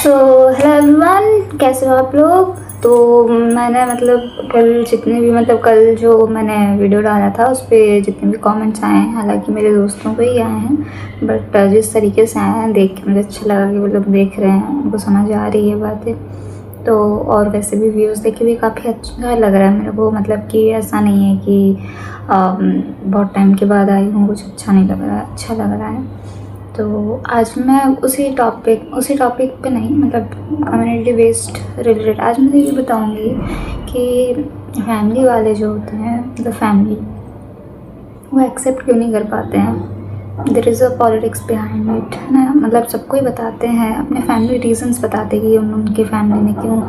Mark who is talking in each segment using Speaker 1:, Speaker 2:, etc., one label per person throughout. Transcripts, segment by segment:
Speaker 1: So hello everyone, कैसे हो आप लोग। तो मैंने कल जो मैंने वीडियो डाला था उस पर जितने भी कमेंट्स आए हैं, हालांकि मेरे दोस्तों को ही आए हैं, बट जिस तरीके से आए हैं देख के मुझे अच्छा लगा कि वो लोग देख रहे हैं, उनको समझ आ रही है बातें। तो और वैसे भी व्यूज़ देख के भी काफ़ी अच्छा लग रहा है मेरे को, मतलब कि ऐसा नहीं है कि बहुत टाइम के बाद आई हूँ कुछ अच्छा नहीं लग रहा है, अच्छा लग रहा है। तो आज मैं उसी टॉपिक पे नहीं, मतलब कम्युनिटी बेस्ड रिलेटेड आज मैं ये बताऊंगी कि फैमिली वाले जो होते हैं, मतलब फैमिली, वो एक्सेप्ट क्यों नहीं कर पाते हैं। There is a politics behind it, है ना। मतलब सबको ही बताते हैं, अपने फैमिली रीजंस बताते कि उनके फैमिली ने क्यों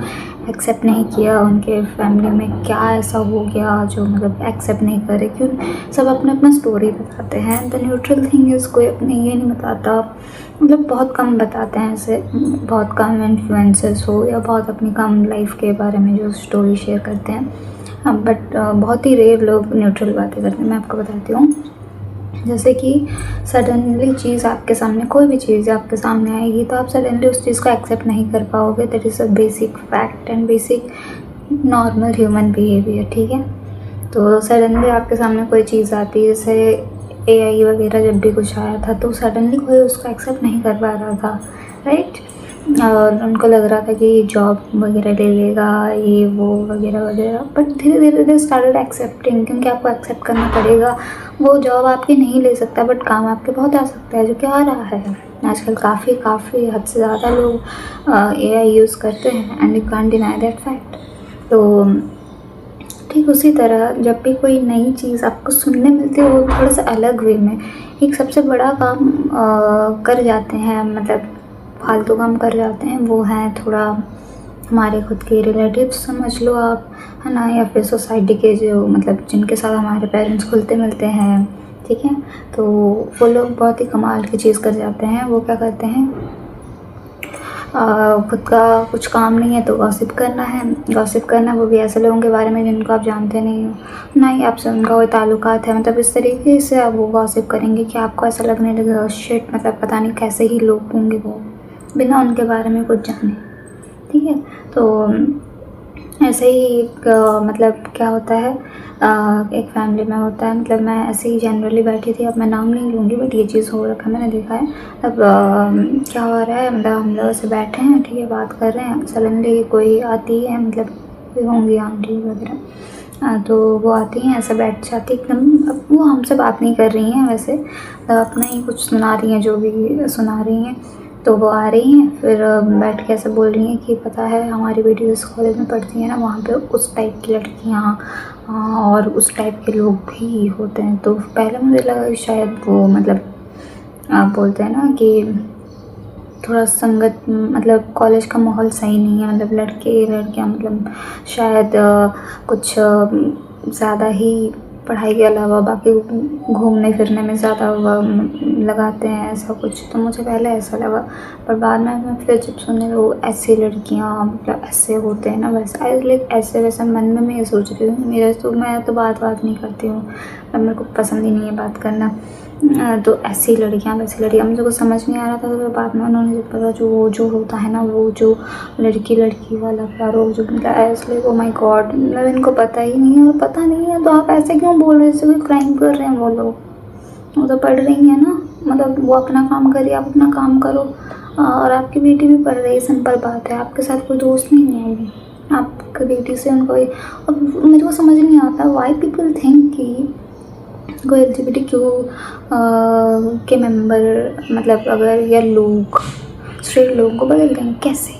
Speaker 1: एक्सेप्ट नहीं किया, उनके फैमिली में क्या ऐसा हो गया जो मतलब एक्सेप्ट नहीं करे, क्यों। सब अपना अपना स्टोरी बताते हैं। द न्यूट्रल थिंग इज़ कोई अपने ये नहीं बताता, मतलब बहुत कम बताते हैं ऐसे, बहुत कम इन्फ्लुएंसर्स हो या बहुत अपनी कम लाइफ के बारे में जो स्टोरी शेयर करते हैं। बट बहुत ही रेयर लोग न्यूट्रल बातें करते हैं। मैं आपको बताती हूँ, जैसे कि सडनली चीज़ आपके सामने, कोई भी चीज़ आपके सामने आएगी तो आप सडनली उस चीज़ को एक्सेप्ट नहीं कर पाओगे। That is a basic fact and basic normal human behaviour, ठीक है। तो सडनली आपके सामने कोई चीज़ आती है, जैसे एआई वगैरह जब भी कुछ आया था तो सडनली कोई उसको एक्सेप्ट नहीं कर पा रहा था, राइट। और उनको लग रहा था कि जॉब वगैरह ले लेगा, ये वो वगैरह वगैरह, बट धीरे धीरे धीरे स्टार्टेड एक्सेप्टिंग, क्योंकि आपको एक्सेप्ट करना पड़ेगा। वो जॉब आपकी नहीं ले सकता बट काम आपके बहुत आ सकता है, जो कि आ रहा है आजकल। काफ़ी हद से ज़्यादा लोग एआई यूज़ करते हैं and you can't deny that fact. तो ठीक उसी तरह जब भी कोई नई चीज़ आपको सुनने मिलती है, वो थोड़ा सा अलग वे में एक सबसे बड़ा काम कर जाते हैं, मतलब फालतू काम कर जाते हैं, वो है थोड़ा हमारे खुद के रिलेटिव्स समझ लो आप, है ना, या फिर सोसाइटी के जो, मतलब जिनके साथ हमारे पेरेंट्स खुलते मिलते हैं, ठीक है। तो वो लोग बहुत ही कमाल की चीज़ कर जाते हैं। वो क्या करते हैं, खुद का कुछ काम नहीं है तो गॉसिप करना है, गॉसिप करना, वो भी ऐसे लोगों के बारे में जिनको आप जानते नहीं हो, ना ही आपसे उनका कोई ताल्लुकात है। मतलब इस तरीके से आप वो गॉसिप करेंगे कि आपको ऐसा लगने लगेगा शिट, मतलब पता नहीं कैसे ही लोग होंगे वो, बिना उनके बारे में कुछ जाने, ठीक है। तो ऐसे ही एक मतलब क्या होता है, एक फैमिली में होता है, मतलब मैं ऐसे ही जनरली बैठी थी, अब मैं नाम नहीं लूँगी, बट ये चीज़ हो रखा है, मैंने देखा है। अब क्या हो रहा है, मतलब हम लोग ऐसे बैठे हैं, ठीक है, बात कर रहे हैं, सडनली कोई आती है, मतलब कोई होंगी आंटी वगैरह, तो वो आती हैं, ऐसे बैठ जाती एकदम। अब वो हमसे बात नहीं कर रही हैं वैसे, अपना ही कुछ सुना रही हैं, जो भी सुना रही हैं। तो वो आ रही हैं, फिर बैठ के ऐसे बोल रही हैं कि पता है हमारी बेटी जिस कॉलेज में पढ़ती है ना, वहाँ पे उस टाइप की लड़कियाँ और उस टाइप के लोग भी होते हैं। तो पहले मुझे लगा कि शायद वो, मतलब आप बोलते हैं ना कि थोड़ा संगत, मतलब कॉलेज का माहौल सही नहीं है, मतलब लड़के लड़कियाँ मतलब शायद कुछ ज़्यादा ही पढ़ाई के अलावा बाकी घूमने फिरने में ज़्यादा लगाते हैं, ऐसा कुछ। तो मुझे पहले ऐसा लगा, पर बाद में मैं फिर जब सुनने लगी ऐसी लड़कियाँ, मतलब ऐसे होते हैं ना, वैसे ऐसे वैसे मन में मैं ये सोच रही हूँ, मैं तो बात नहीं करती हूँ, अब मेरे को पसंद ही नहीं है बात करना। तो ऐसी लड़कियाँ वैसी लड़कियाँ, मुझे कुछ समझ नहीं आ रहा था। तो बाद में उन्होंने जो पता, जो होता है ना, वो जो लड़की वाला प्यार, वो जो मतलब ऐसे, ओ माय गॉड, मतलब इनको पता ही नहीं है, और पता नहीं है तो आप ऐसे क्यों बोल रहे हैं, जैसे कोई क्राइम कर रहे हैं वो लोग। वो तो पढ़ रही है ना, मतलब वो अपना काम करिए, आप अपना काम करो, और आपकी बेटी भी पढ़ रही है, सिंपल बात है। आपके साथ कोई दोस्त नहीं है अभी, आपकी बेटी से उनको। अब मेरे को समझ नहीं आता वाई पीपल थिंक कि कोई LGBTQ के मेंबर, मतलब अगर या लोग स्ट्रेट लोगों को बदल देंगे कैसे,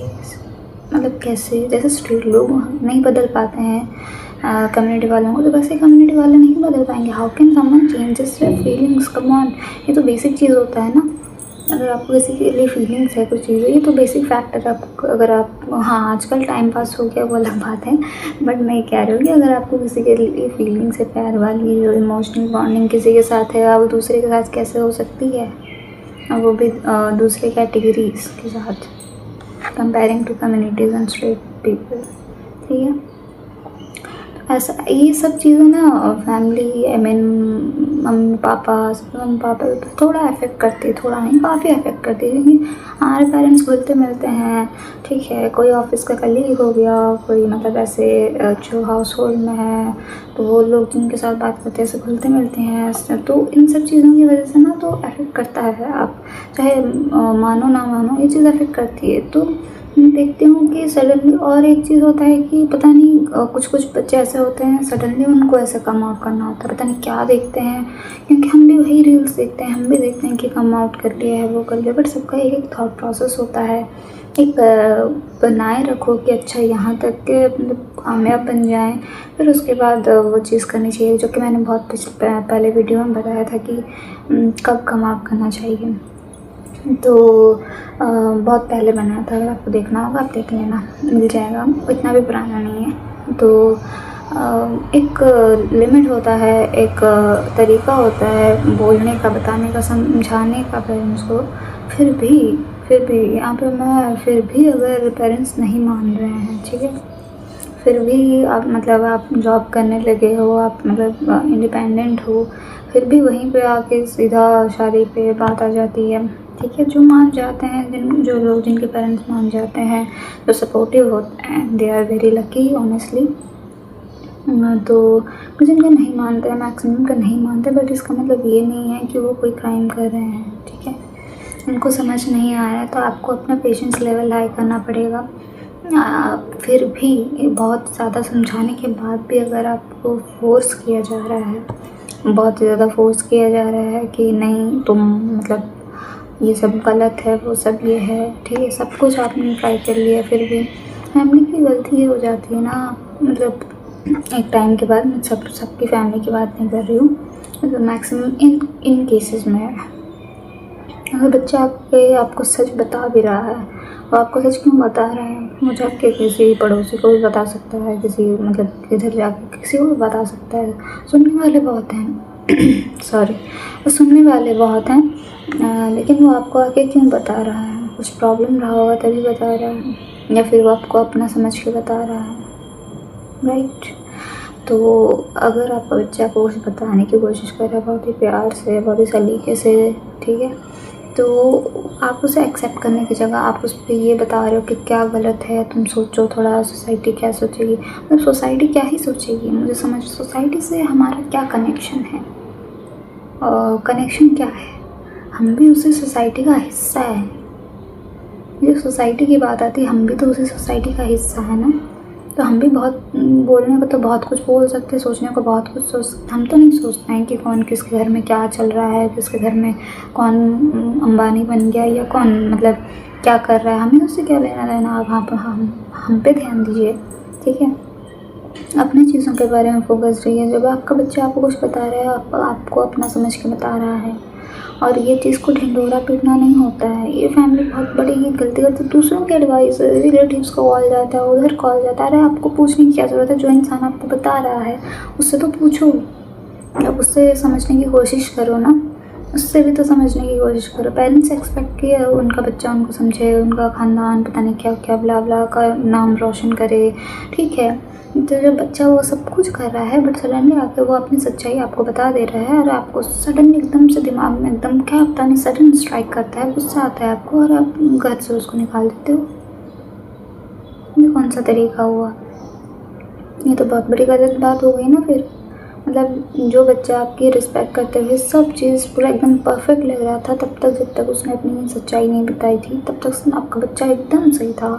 Speaker 1: मतलब कैसे, जैसे स्ट्रेट लोग नहीं बदल पाते हैं कम्युनिटी वालों को, तो वैसे कम्युनिटी वाले नहीं बदल पाएंगे। How can someone changes their feelings, come on, ये तो बेसिक चीज़ होता है ना। अगर आपको किसी के लिए फीलिंग्स है कुछ चीज़ें, ये तो बेसिक फैक्टर है। आपको अगर आप, हाँ आजकल टाइम पास हो गया वो अलग बात है, बट मैं कह रही हूँ कि अगर आपको किसी के लिए फीलिंग्स है, प्यार वाली जो इमोशनल बॉन्डिंग किसी के साथ है, अब दूसरे के साथ कैसे हो सकती है, और वो भी दूसरे कैटेगरीज के साथ, comparing to communities and straight people, ठीक है। ऐसा ये सब चीज़ें ना family, I mean mummy papa थोड़ा अफेक्ट करती है, थोड़ा नहीं काफ़ी अफेक्ट करती है, क्योंकि हमारे पेरेंट्स घुलते मिलते हैं, ठीक है। कोई ऑफिस का कलीग हो गया, कोई मतलब ऐसे जो हाउस होल्ड में है, तो वो लोग जिनके साथ बात करते हैं ऐसे घुलते मिलते हैं, तो इन सब चीज़ों की वजह से ना तो अफेक्ट करता है। आप चाहे मानो ना मानो, ये चीज़ अफेक्ट करती है। तो देखती हूँ कि सडनली, और एक चीज़ होता है कि पता नहीं कुछ कुछ बच्चे ऐसे होते हैं सडनली उनको ऐसे कम आउट करना होता है, पता नहीं क्या देखते हैं, क्योंकि हम भी वही रील्स देखते हैं, हम भी देखते हैं कि कम आउट कर लिया है, वो कर लिया, बट सबका एक एक थॉट प्रोसेस होता है। एक बनाए रखो कि अच्छा यहाँ तक के मतलब कामयाब बन जाएं, फिर उसके बाद वो चीज़ करनी चाहिए, जो कि मैंने बहुत पहले वीडियो में बताया था कि कब कम आउट करना चाहिए। तो बहुत पहले बनाया था, अगर आपको देखना होगा आप देख लेना, मिल जाएगा, इतना भी पुराना नहीं है। तो एक लिमिट होता है, एक तरीका होता है बोलने का, बताने का, समझाने का पेरेंट्स को। फिर भी यहाँ पे मैं फिर भी अगर पेरेंट्स नहीं मान रहे हैं, ठीक है, फिर भी आप मतलब आप जॉब करने लगे हो, आप मतलब इंडिपेंडेंट हो, फिर भी वहीं पे आके सीधा शादी पे बात आ जाती है, ठीक है। जो मान जाते हैं, जो लोग जिनके पेरेंट्स मान जाते हैं, जो सपोर्टिव होते हैं, they are very lucky honestly. तो जिनका नहीं मानते हैं, मैक्सिमम का नहीं मानते, बट इसका मतलब ये नहीं है कि वो कोई क्राइम कर रहे हैं, ठीक है। उनको समझ नहीं आ रहा है, तो आपको अपना पेशेंस लेवल हाई करना पड़ेगा। फिर भी बहुत ज़्यादा समझाने के बाद भी अगर आपको फोर्स किया जा रहा है, बहुत ज़्यादा फोर्स किया जा रहा है कि नहीं तुम मतलब ये सब गलत है, वो सब ये है, ठीक है, सब कुछ आपने ट्राई कर लिया, फिर भी फैमिली की गलती हो जाती है ना। मतलब एक टाइम के बाद, मैं सबकी फैमिली की बात नहीं कर रही हूँ, मतलब मैक्सिमम इन केसेस में अगर बच्चा आपको सच बता भी रहा है, और आपको सच क्यों बता रहा है, वो जाके किसी पड़ोसी को भी बता सकता है, किसी मतलब इधर जाके किसी को भी बता सकता है, सुनने वाले बहुत हैं सॉरी, वो सुनने वाले बहुत हैं, लेकिन वो आपको आके क्यों बता रहा है, कुछ प्रॉब्लम रहा होगा तभी बता रहा है, या फिर वो आपको अपना समझ के बता रहा है, राइट। तो अगर आपका बच्चा को कुछ बताने की कोशिश कर रहा है बहुत ही प्यार से, बहुत ही सलीके से, ठीक है, तो आप उसे एक्सेप्ट करने की जगह आप उस पर ये बता रहे हो कि क्या गलत है, तुम सोचो थोड़ा, सोसाइटी क्या सोचेगी, मतलब सोसाइटी क्या ही सोचेगी, मुझे समझ, सोसाइटी से हमारा क्या कनेक्शन है, कनेक्शन क्या है, हम भी उसी सोसाइटी का हिस्सा है। जो सोसाइटी की बात आती है, हम भी तो उसी सोसाइटी का हिस्सा है ना, तो हम भी बहुत बोलने को तो बहुत कुछ बोल सकते हैं, सोचने को बहुत कुछ सोच, हम तो नहीं सोचते हैं कि कौन किसके घर में क्या चल रहा है, किसके घर में कौन अंबानी बन गया, या कौन मतलब क्या कर रहा है, हमें उससे क्या लेना देना। आप हम पे ध्यान दीजिए, ठीक है, अपनी चीज़ों के बारे में फोकस रहिए। जब आपका बच्चा आपको कुछ बता रहा है, आपको अपना समझ के बता रहा है, और ये चीज़ को ढिंढोरा पीटना नहीं होता है। ये फैमिली बहुत बड़ी ही गलती करती है, दूसरों के एडवाइस, रिलेटिव्स को कॉल जाता है, उधर कॉल जाता है, अरे आपको पूछने की क्या ज़रूरत है, जो इंसान आपको बता रहा है उससे तो पूछो, अब उससे समझने की कोशिश करो ना, उससे भी तो समझने की कोशिश करो। पेरेंट्स एक्सपेक्ट किए उनका बच्चा उनको समझे, उनका खानदान पता नहीं क्या क्या ब्ला ब्ला का नाम रोशन करे, ठीक है। तो जब बच्चा वो सब कुछ कर रहा है, बट सडनली आके वो अपनी सच्चाई आपको बता दे रहा है, और आपको सडनली एकदम से दिमाग में एकदम क्या पता नहीं सडन स्ट्राइक करता है, गुस्सा आता है आपको, और आप घर से उसको निकाल देते हो। ये कौन सा तरीका हुआ? ये तो बहुत बड़ी गलत बात हो गई ना फिर। मतलब जो बच्चा आपकी रिस्पेक्ट करते हुए सब चीज़ पूरा एकदम परफेक्ट लग रहा था, तब तक जब तक उसने अपनी सच्चाई नहीं बताई थी, तब तक आपका बच्चा एकदम सही था।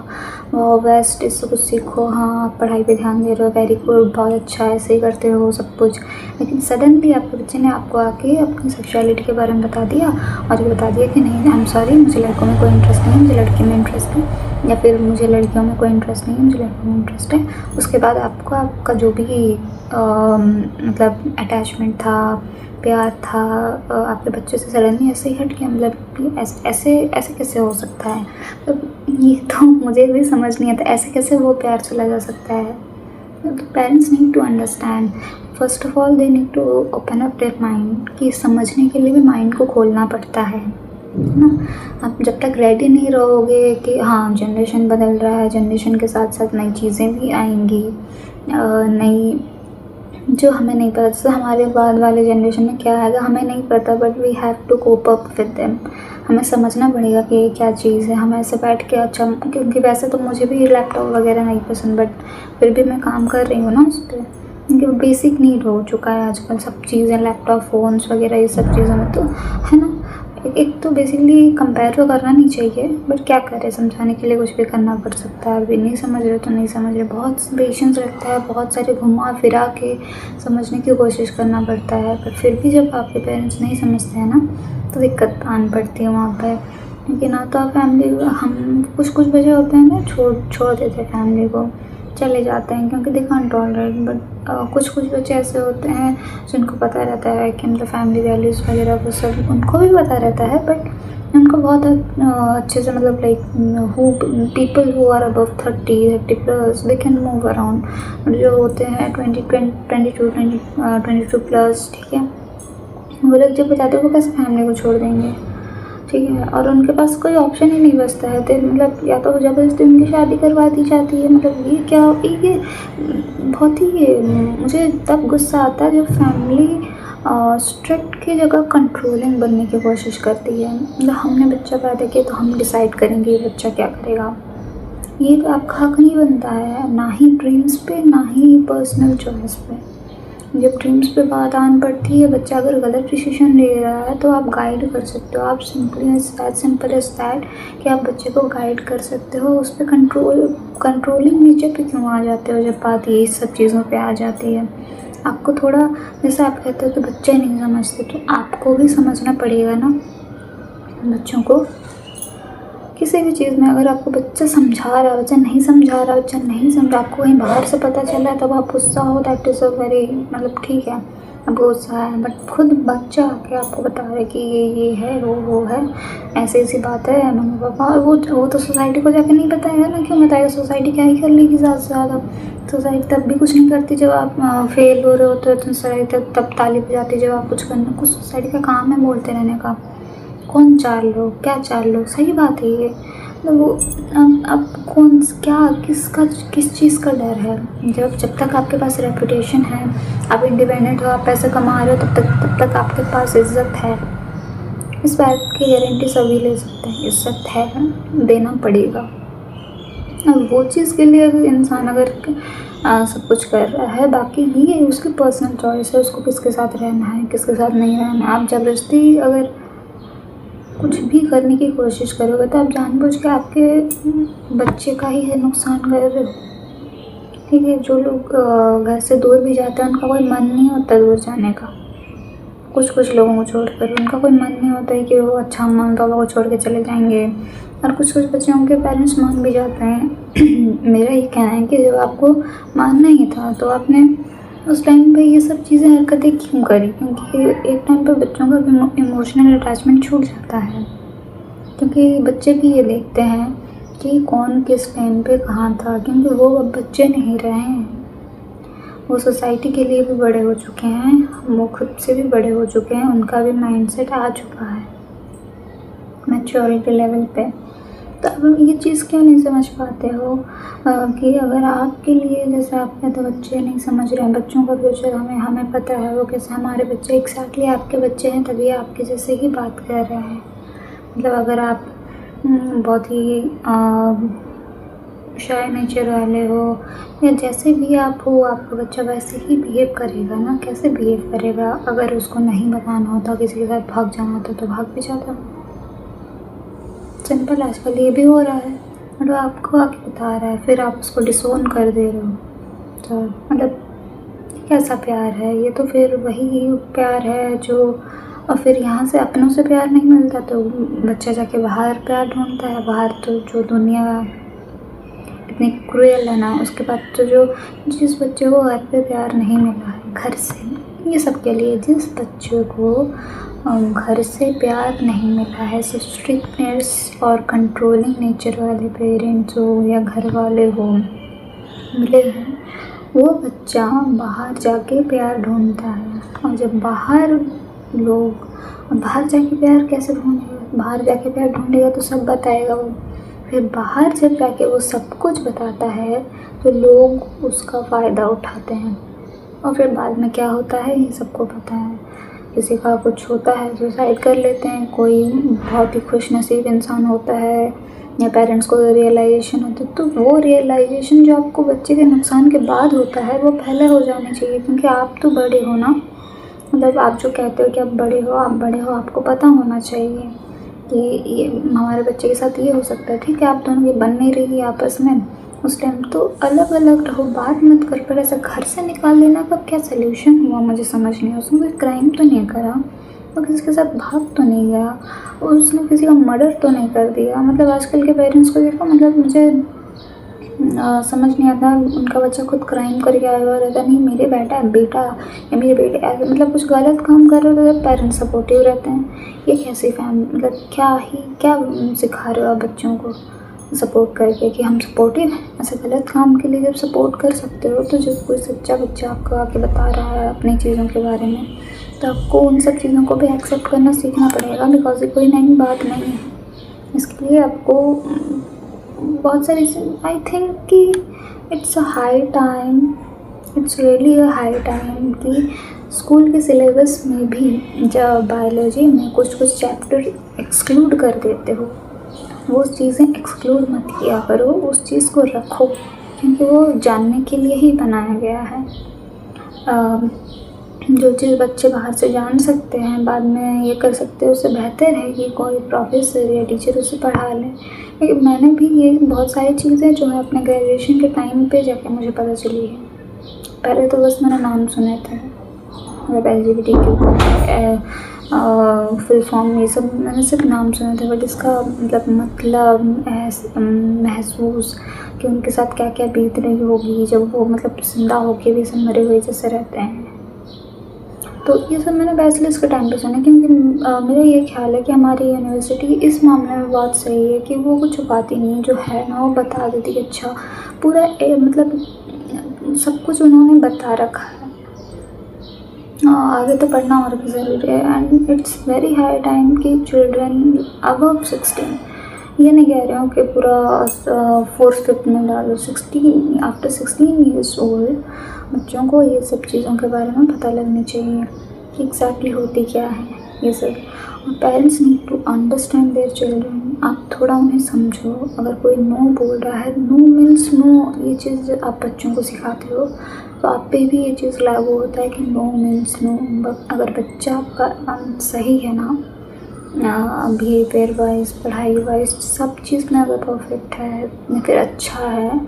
Speaker 1: बेस्ट, इससे कुछ सीखो, हाँ आप पढ़ाई पे ध्यान दे रहे हो, वेरी गुड, बहुत अच्छा, ऐसे ही करते हो सब कुछ। लेकिन सडनली आपके बच्चे ने आपको आके अपनी सेक्सुअलिटी के बारे में बता दिया, और ये बता दिया कि नहीं आई एम सॉरी, मुझे लड़कों में कोई इंटरेस्ट नहीं है, मुझे लड़की में इंटरेस्ट है, या फिर मुझे लड़कियों में कोई इंटरेस्ट नहीं है, मुझे लड़कों में इंटरेस्ट है। उसके बाद आपको आपका जो भी मतलब अटैचमेंट था, प्यार था आपके बच्चे से, सडनली ऐसे ही हट गया। मतलब ऐसे कैसे हो सकता है? मतलब ये तो मुझे भी समझ नहीं आता, ऐसे कैसे वो प्यार चला जा सकता है। Parents need to understand, first of all they need to open up their mind, कि समझने के लिए भी माइंड को खोलना पड़ता है ना। आप जब तक रेडी नहीं रहोगे कि हाँ जनरेशन बदल रहा है, जनरेशन के साथ साथ नई चीज़ें भी आएंगी, नई जो हमें नहीं पता। जैसे हमारे बाद वाले जनरेशन में क्या आएगा हमें नहीं पता, but we have to cope up with them. हमें समझना पड़ेगा कि ये क्या चीज़ है। हम ऐसे बैठ के अच्छा, क्योंकि वैसे तो मुझे भी लैपटॉप वगैरह नहीं पसंद, बट फिर भी मैं काम कर रही हूँ ना उस पर, क्योंकि बेसिक नीड हो चुका है आजकल सब चीज़ें, लैपटॉप, फ़ोन्स वगैरह ये सब चीज़ों में, तो है ना। एक तो बेसिकली कंपेयर तो करना नहीं चाहिए, बट क्या करें, समझाने के लिए कुछ भी करना पड़ सकता है। अभी नहीं समझ रहे तो नहीं समझ रहे, बहुत पेशेंस रखता है, बहुत सारे घुमा फिरा के समझने की कोशिश करना पड़ता है। पर फिर भी जब आपके पेरेंट्स नहीं समझते हैं ना, तो दिक्कत आन पड़ती है वहाँ पर। क्योंकि ना तो फैमिली, हम कुछ बच्चे होते हैं ना छोड़ देते हैं फैमिली को, चले जाते हैं क्योंकि दे कांट टॉलरेट। बट कुछ बच्चे ऐसे होते हैं जिनको पता रहता है कि मतलब फैमिली वैल्यूज़ वगैरह वो सब उनको भी पता रहता है, बट उनको बहुत अच्छे से, मतलब like who people who are above 30 plus they can move around. जो होते हैं 22 प्लस, ठीक है, वो लोग जब बताते हैं वो कैसे फैमिली को छोड़ देंगे, ठीक है। और उनके पास कोई ऑप्शन ही नहीं बचता है, तो मतलब या तो ज़बरदस्ती उनकी शादी करवा दी जाती है। मतलब ये क्या, ये बहुत ही मुझे तब गुस्सा आता है जब फैमिली स्ट्रिक्ट की जगह कंट्रोलिंग बनने की कोशिश करती है। मतलब हमने बच्चा पैदा किया तो हम डिसाइड करेंगे ये बच्चा क्या करेगा, ये तो आपका हक नहीं बनता है, ना ही ड्रीम्स पे, ना ही पर्सनल चॉइस पे। जब ड्रीम्स पे बात आन पड़ती है, बच्चा अगर गलत डिसीजन ले रहा है तो आप गाइड कर सकते हो। आप सिंपल एज दैट कि आप बच्चे को गाइड कर सकते हो। उस पर कंट्रोलिंग नेचर पे क्यों आ जाते हो जब बात ये सब चीज़ों पे आ जाती है। आपको थोड़ा, जैसे आप कहते हो कि बच्चे नहीं समझते, तो आपको भी समझना पड़ेगा ना बच्चों को। किसी भी चीज़ में अगर आपको बच्चा समझा रहा है, बच्चा नहीं समझा रहा, बच्चा नहीं समझा, आपको कहीं बाहर से पता चला है तब आप गुस्सा हो, दैट इज़ अ वेरी, मतलब ठीक है आपको गुस्सा है, बट खुद बच्चा आके आपको बता रहा है कि ये है, वो है, ऐसी ऐसी बात है मम्मी पापा, और वो तो सोसाइटी को जाके नहीं बताएगा ना, क्यों बताएगा, सोसाइटी क्या ही कर लेगी ज़्यादा से ज़्यादा। सोसाइटी तब भी कुछ नहीं करती जब आप फेल हो रहे हो, तो सोसाइटी तब ताली बजाती जब आप कुछ करना। कुछ सोसाइटी का काम है बोलते रहने का, कौन 4 लोग, क्या 4 लोग, सही बात है ये। मतलब वो अब कौन क्या किस चीज़ का डर है। जब तक आपके पास रेपुटेशन है, आप इंडिपेंडेंट हो, आप पैसे कमा रहे हो, तब तक आपके पास इज्जत है। इस बात की गारंटी सभी ले सकते हैं, इज्जत है, देना पड़ेगा। अब वो चीज़ के लिए अगर इंसान अगर सब कुछ कर रहा है, बाकी ये उसकी पर्सनल चॉइस है, उसको किसके साथ रहना है, किसके साथ नहीं रहना है। आप ज़बरदस्ती अगर कुछ भी करने की कोशिश करोगे तो आप जानबूझ के आपके बच्चे का ही है नुकसान कर रहे हो, ठीक है। जो लोग घर से दूर भी जाते हैं उनका कोई मन नहीं होता दूर जाने का, कुछ लोगों को छोड़कर उनका कोई मन नहीं होता है कि वो अच्छा मम्मी पापा को छोड़ के चले जाएंगे। और कुछ बच्चों के पेरेंट्स मान भी जाते हैं। मेरा ये कहना है कि जब आपको मानना ही था तो आपने उस टाइम पे ये सब चीज़ें हरकतें क्यों करी, क्योंकि एक टाइम पे बच्चों का इमोशनल अटैचमेंट छूट जाता है। क्योंकि बच्चे भी ये देखते हैं कि कौन किस टाइम पे कहाँ था, क्योंकि वो अब बच्चे नहीं रहे हैं, वो सोसाइटी के लिए भी बड़े हो चुके हैं, वो खुद से भी बड़े हो चुके हैं, उनका भी माइंडसेट आ चुका है मैच्योरिटी लेवल पे। तो अब ये चीज़ क्यों नहीं समझ पाते हो कि अगर आपके लिए, जैसे आप कहते हो बच्चे नहीं समझ रहे हैं, बच्चों का फ्यूचर हमें पता है वो कैसे, हमारे बच्चे एग्जैक्टली आपके बच्चे हैं तभी आपके जैसे ही बात कर रहे हैं। मतलब अगर आप बहुत ही शाय नेचर वाले हो या जैसे भी आप हो, आपका बच्चा वैसे ही बिहेव करेगा ना। कैसे बिहेव करेगा, अगर उसको नहीं बताना होता, किसी के साथ भाग जाना होता तो भाग भी जाता। सिंपल, आजकल ये भी हो रहा है, और आपको आके बता रहा है, फिर आप उसको डिसोन कर दे रहे हो। तो मतलब कैसा प्यार है ये, तो फिर वही प्यार है जो, और फिर यहाँ से अपनों से प्यार नहीं मिलता तो बच्चा जाके बाहर प्यार ढूंढता है। बाहर तो जो दुनिया इतनी क्रूएल है ना, उसके बाद तो जिस बच्चे को घर पे प्यार नहीं मिला है, घर से, ये सब के लिए, जिस बच्चे को घर से प्यार नहीं मिला है, स्ट्रिक्टनेस और कंट्रोलिंग नेचर वाले पेरेंट्स हो या घर वाले हो मिले हैं, वो बच्चा बाहर जाके प्यार ढूंढता है। और जब बाहर जाके प्यार कैसे ढूंढेगा, बाहर जाके प्यार ढूंढेगा तो सब बताएगा वो। फिर बाहर जब जाके वो सब कुछ बताता है तो लोग उसका फ़ायदा उठाते हैं। और फिर बाद में क्या होता है ये सबको पता है। किसी का कुछ होता है सुसाइड कर लेते हैं, कोई बहुत ही खुशनसीब इंसान होता है या पेरेंट्स को रियलाइजेशन होता है, तो वो रियलाइजेशन जो आपको बच्चे के नुकसान के बाद होता है वो पहले हो जानी चाहिए, क्योंकि आप तो बड़े हो ना। मतलब आप जो कहते हो कि आप बड़े हो, आपको पता होना चाहिए कि ये हमारे बच्चे के साथ ये हो सकता है। ठीक है, आप दोनों की बन नहीं रही आपस में उस टाइम, तो अलग अलग रहो, बात मत कर। पर ऐसा घर से निकाल लेना का क्या सोल्यूशन हुआ मुझे समझ नहीं आया। उसने कोई क्राइम तो नहीं करा, वो किसी के साथ भाग तो नहीं गया, और उसने किसी का मर्डर तो नहीं कर दिया। मतलब आजकल के पेरेंट्स को देखो, मतलब मुझे समझ नहीं आता, उनका बच्चा खुद क्राइम करके आया हुआ रहता, नहीं मेरे बेटा या मेरे बेटे ऐसे मतलब कुछ गलत काम कर रहे हो तो पेरेंट्स सपोर्टिव रहते हैं। ये कैसी मतलब क्या सिखा रहे हो आप बच्चों को सपोर्ट करके कि हम सपोर्टिव हैं। ऐसे गलत काम के लिए जब सपोर्ट कर सकते हो, तो जब कोई सच्चा बच्चा आपको आके बता रहा है अपनी चीज़ों के बारे में, तो आपको उन सब चीज़ों को भी एक्सेप्ट करना सीखना पड़ेगा, बिकॉज ये कोई नई बात नहीं है। इसके लिए आपको बहुत सारी, आई थिंक कि it's really a high time कि स्कूल के सिलेबस में भी जब बायोलॉजी में कुछ चैप्टर एक्सक्लूड कर देते हो, वो चीज़ें एक्सक्लूड मत किया करो, उस चीज़ को रखो, क्योंकि वो जानने के लिए ही बनाया गया है। जो चीज़ बच्चे बाहर से जान सकते हैं, बाद में ये कर सकते हैं, उससे बेहतर है कि कोई प्रोफेसर या टीचर उसे पढ़ा लें। लेकिन मैंने भी ये बहुत सारी चीज़ें जो है अपने ग्रेजुएशन के टाइम पे जाके मुझे पता चली है। पहले तो बस मैंने नाम सुने थे, मतलब LGBTQ फुल फॉर्म ये सब मैंने सिर्फ नाम सुने थे, बट इसका मतलब महसूस कि उनके साथ क्या क्या बीत रही होगी जब वो मतलब जिंदा होके भी सब मरे हुए जैसे रहते हैं। तो ये सब मैंने बैचलर्स के टाइम पे सुना, क्योंकि मेरा ये ख्याल है कि हमारी यूनिवर्सिटी इस मामले में बहुत सही है कि वो कुछ छुपाती नहीं, जो है ना वो बता देती कि अच्छा पूरा मतलब सब कुछ उन्होंने बता रखा है। आगे तो पढ़ना और भी ज़रूरी है, and it's very high time कि चिल्ड्रन अबव 16, ये नहीं कह रही हूँ कि पूरा 4th 5th में डालो, 16 आफ्टर 16 ईयर्स ओल्ड बच्चों को ये सब चीज़ों के बारे में पता लगनी चाहिए कि एग्जैक्टली होती क्या है ये सब। और parents need to understand their children. आप थोड़ा उन्हें समझो, अगर कोई नो बोल रहा है, नो मीन्स नो, ये चीज़ आप बच्चों को सिखाते हो तो आप पे भी ये चीज़ लागू होता है कि नो मीन्स नो। अगर बच्चा आपका सही है ना, बिहेवियर वाइज, पढ़ाई वाइज, सब चीज़ में अगर परफेक्ट है या फिर अच्छा है,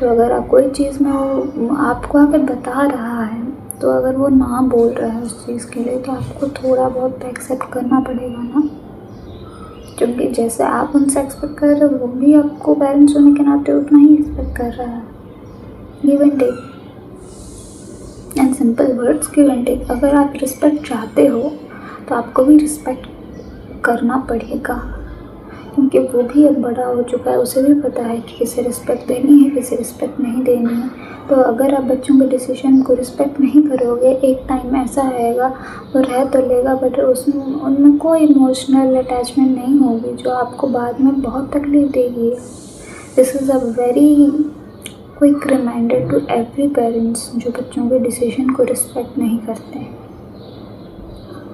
Speaker 1: तो अगर आप कोई चीज़ में वो आपको अगर बता रहा है, तो अगर वो ना बोल रहा है उस चीज़ के लिए, तो आपको थोड़ा बहुत एक्सेप्ट करना पड़ेगा ना, क्योंकि जैसे आप उनसे एक्सपेक्ट कर रहे हो वो भी आपको पेरेंट्स होने के नाते उतना ही एक्सपेक्ट कर रहा है। Give and take, and simple words, give and take. अगर आप रिस्पेक्ट चाहते हो तो आपको भी रिस्पेक्ट करना पड़ेगा, क्योंकि वो भी अब बड़ा हो चुका है, उसे भी पता है कि किसे रिस्पेक्ट देनी है, किसे रिस्पेक्ट नहीं देनी है। तो अगर आप बच्चों के डिसीजन को रिस्पेक्ट नहीं करोगे, एक टाइम ऐसा आएगा वो रह तो लेगा, बट उसमें उनमें कोई इमोशनल अटैचमेंट नहीं होगी जो आपको बाद में बहुत तकलीफ देगी। This is a very quick reminder to every parents जो बच्चों के डिसीजन को रिस्पेक्ट नहीं करते हैं।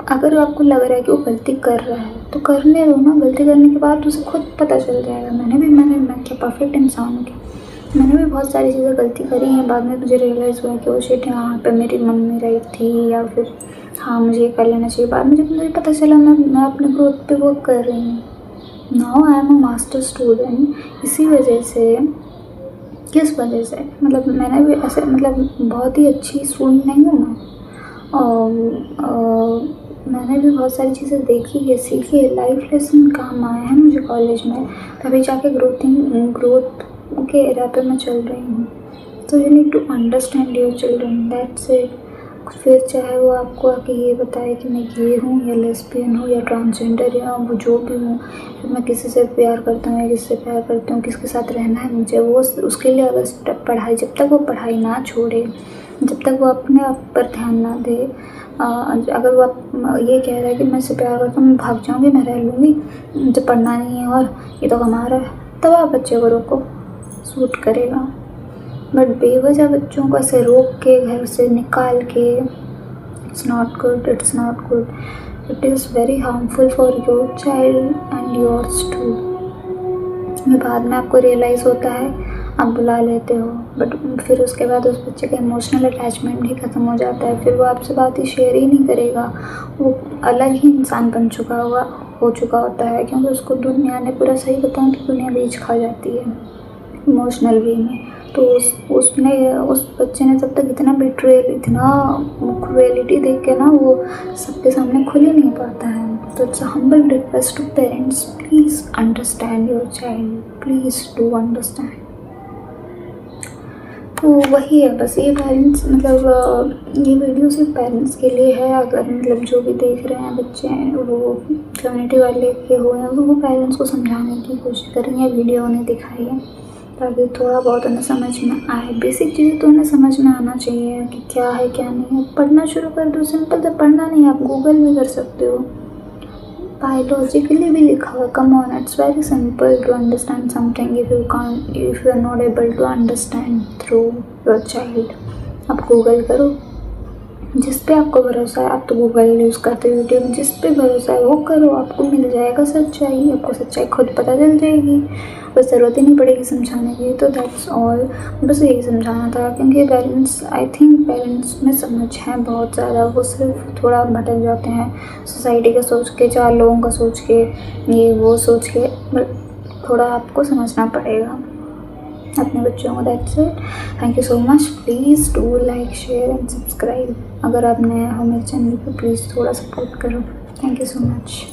Speaker 1: अगर आपको लग रहा है कि वो गलती कर रहा है तो करने दो ना, गलती करने के बाद उसे खुद पता चल जाएगा। मैं क्या परफेक्ट इंसान हूँ क्या? मैंने भी बहुत सारी चीज़ें गलती करी हैं, बाद में मुझे रियलाइज़ हुआ कि वो शिट यहाँ पे मेरी मम्मी राइट थी, या फिर हाँ मुझे ये कर लेना चाहिए। बाद में जब मुझे पता चला मैं अपने ग्रोथ पे वर्क कर रही हूँ। Now I am a master student. इसी वजह से, किस वजह से, मतलब मैंने भी ऐसे मतलब बहुत ही अच्छी स्टूडेंट नहीं हूँ मैं, मैंने भी बहुत सारी चीज़ें देखी है, सीखी है, लाइफ लेसन काम आए हैं मुझे कॉलेज में, तभी जाके ग्रोथ के एरा पे मैं चल रही हूँ। तो you need to understand your children, that's it. फिर चाहे वो आपको आके ये बताए कि मैं ये हूँ या लेस्बियन हूँ या ट्रांसजेंडर या वो जो भी हूँ, फिर मैं किसी से प्यार करता हूँ या किससे प्यार करता हूँ, किसके साथ रहना है मुझे, वो उसके लिए अगर पढ़ाई, जब तक वो पढ़ाई ना छोड़े, जब तक वो अपने आप पर ध्यान ना दे, अगर वो ये कह रहा है कि मैं इससे प्यार करता हूँ, मैं भाग जाऊँगी, मैं रह लूँगी, मुझे पढ़ना नहीं है और ये तो कमा रहा है, तब आप बच्चे को रोको, सूट करेगा। बट बेवजह बच्चों को ऐसे रोक के घर से निकाल के, it's not good, it's not good, it is very harmful for your child and yours too. ये बाद में आपको रियलाइज़ होता है, आप बुला लेते हो, बट फिर उसके बाद उस बच्चे का इमोशनल अटैचमेंट ही ख़त्म हो जाता है। फिर वो आपसे बात ही शेयर ही नहीं करेगा, वो अलग ही इंसान बन चुका हो चुका होता है, क्योंकि उसको दुनिया ने, पूरा सही बताऊँ तो दुनिया बीच खा जाती है इमोशनल वे में। तो उस बच्चे ने तब तक इतना बिट्रेयल, इतना क्रुएलिटी देख के ना वो सबके सामने खुल ही नहीं पाता है। तो it's a humble request to parents, please understand your child, please do understand. तो वही है बस, ये पेरेंट्स मतलब ये वीडियो सिर्फ पेरेंट्स के लिए है। अगर मतलब जो भी देख रहे हैं बच्चे वो कम्युनिटी वाले के हुए हैं, वो पेरेंट्स को समझाने की कोशिश करेंगे, वीडियो उन्हें दिखाई है ताकि थोड़ा बहुत उन्हें समझ में आए। बेसिक चीज़ें तो उन्हें समझ में आना चाहिए कि क्या है क्या नहीं है। पढ़ना शुरू कर दो, सिंपल से, पढ़ना नहीं, आप गूगल भी कर सकते हो, बायोलॉजिकली भी लिखा हुआ। Come on, it's very simple to understand something if you are not able to understand through your child. आप गूगल करो, जिस पे आपको भरोसा है, आप तो गूगल यूज़ करते हो, यूट्यूब, जिस पे भरोसा है वो करो, आपको मिल जाएगा सच्चाई, आपको सच्चाई खुद पता चल जाएगी, बस ज़रूरत ही नहीं पड़ेगी समझाने की। तो दैट्स ऑल, बस यही समझाना था, क्योंकि पेरेंट्स, आई थिंक पेरेंट्स में समझ है बहुत ज़्यादा, वो सिर्फ थोड़ा भटक जाते हैं सोसाइटी का सोच के, 4 लोगों का सोच के, ये वो सोच के, बट थोड़ा आपको समझना पड़ेगा अपने बच्चों को। That's it, thank you so much. Please do like, share and subscribe. अगर आप नए हो मेरे चैनल पर, प्लीज़ थोड़ा सपोर्ट करो। Thank you so much.